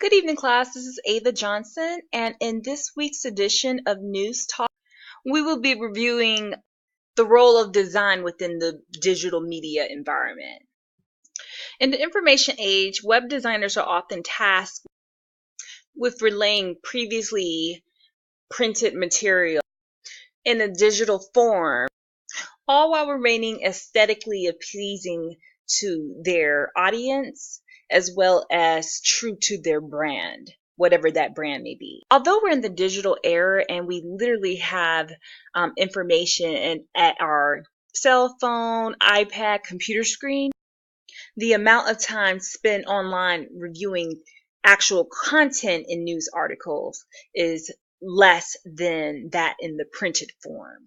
Good evening, class. This is Ava Johnson, and in this week's edition of News Talk, we will be reviewing the role of design within the digital media environment. In the information age, web designers are often tasked with relaying previously printed material in a digital form, all while remaining aesthetically pleasing to their audience as well as true to their brand, whatever that brand may be. Although we're in the digital era and we literally have information at our cell phone, iPad, computer screen, the amount of time spent online reviewing actual content in news articles is less than that in the printed form.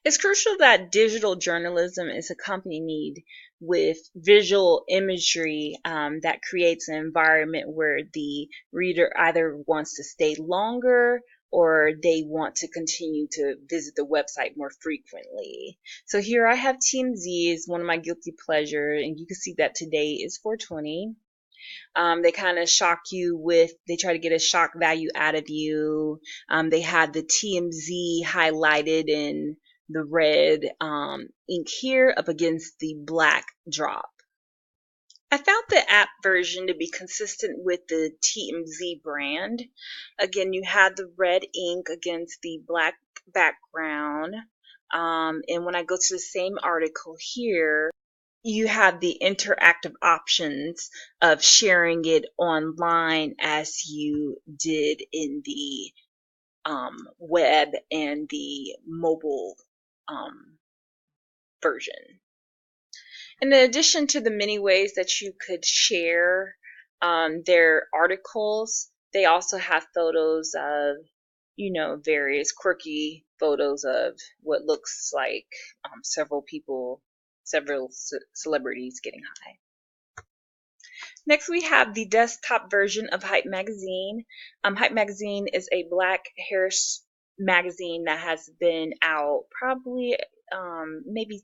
It's crucial that digital journalism is accompanied with visual imagery that creates an environment where the reader either wants to stay longer or they want to continue to visit the website more frequently. So here I have TMZ as one of my guilty pleasures, and you can see that today is 420. They kind of shock you they try to get a shock value out of you. They had the TMZ highlighted in the red ink here up against the black drop. I found the app version to be consistent with the TMZ brand. Again, you had the red ink against the black background. And when I go to the same article here, you have the interactive options of sharing it online as you did in the web and the mobile version. In addition to the many ways that you could share their articles, they also have photos of, various quirky photos of what looks like several celebrities getting high. Next, we have the desktop version of Hype Magazine. Hype Magazine is a black hair magazine that has been out probably maybe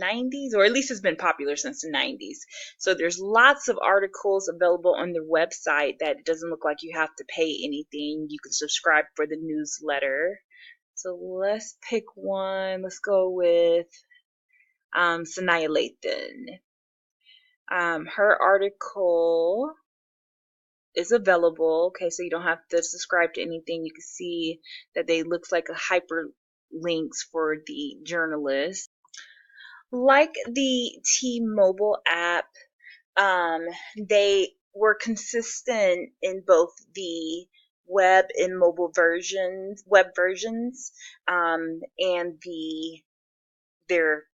90s, or at least it's been popular since the 90s. So there's lots of articles available on their website that it doesn't look like you have to pay anything. You can subscribe for the newsletter. So let's pick one. Let's go with Sanaa Lathan. Her article is available. Okay, so you don't have to subscribe to anything. You can see that they looks like a hyperlinks for the journalist. Like the T-Mobile app, they were consistent in both the web and mobile web versions, and their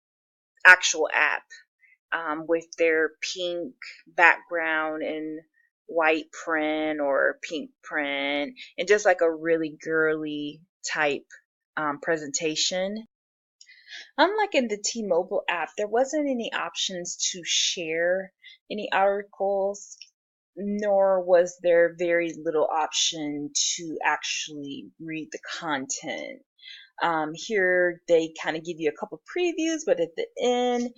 actual app, with their pink background and white print or pink print, and just like a really girly type presentation. Unlike in the T-Mobile app, there wasn't any options to share any articles, nor was there very little option to actually read the content. Here they kind of give you a couple previews, but at the end,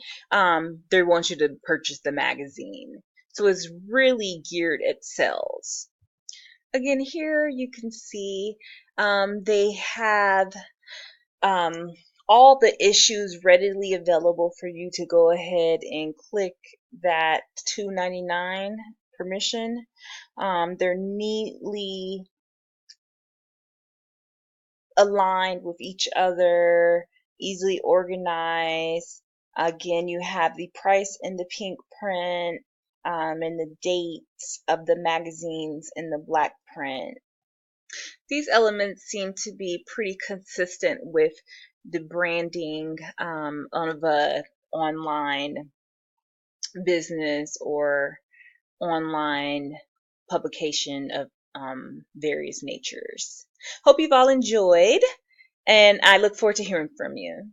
they want you to purchase the magazine. So it's really geared at sales. Again, here you can see they have all the issues readily available for you to go ahead and click that $2.99 permission. They're neatly aligned with each other, easily organized. Again, you have the price in the pink print, and the dates of the magazines in the black print. These elements seem to be pretty consistent with the branding of a online business or online publication of various natures. Hope you've all enjoyed, and I look forward to hearing from you.